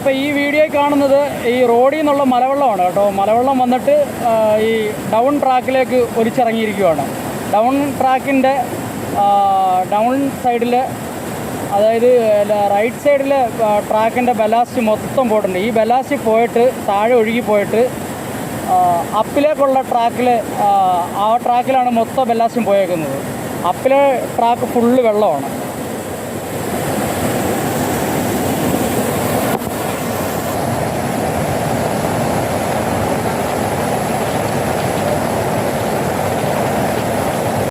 ഇപ്പോൾ ഈ വീഡിയോ കാണുന്നത് ഈ റോഡിൽ നിന്നുള്ള മലവെള്ളമാണ് കേട്ടോ. മലവെള്ളം വന്നിട്ട് ഈ ഡൗൺ ട്രാക്കിലേക്ക് ഒലിച്ചിറങ്ങിയിരിക്കുകയാണ്. ഡൗൺ ട്രാക്കിൻ്റെ ഡൗൺ സൈഡിൽ, അതായത് റൈറ്റ് സൈഡിൽ ട്രാക്കിൻ്റെ ബലാസ്റ്റ് മൊത്തം പോയിട്ടുണ്ട്. ഈ ബലാസ്റ്റ് പോയിട്ട് താഴെ ഒഴുകി പോയിട്ട് അപ്പിലേക്കുള്ള ട്രാക്കിൽ, ആ ട്രാക്കിലാണ് മൊത്തം ബലാസ്റ്റും പോയേക്കുന്നത്. അപ്പിലെ ട്രാക്ക് ഫുള്ള് വെള്ളമാണ്.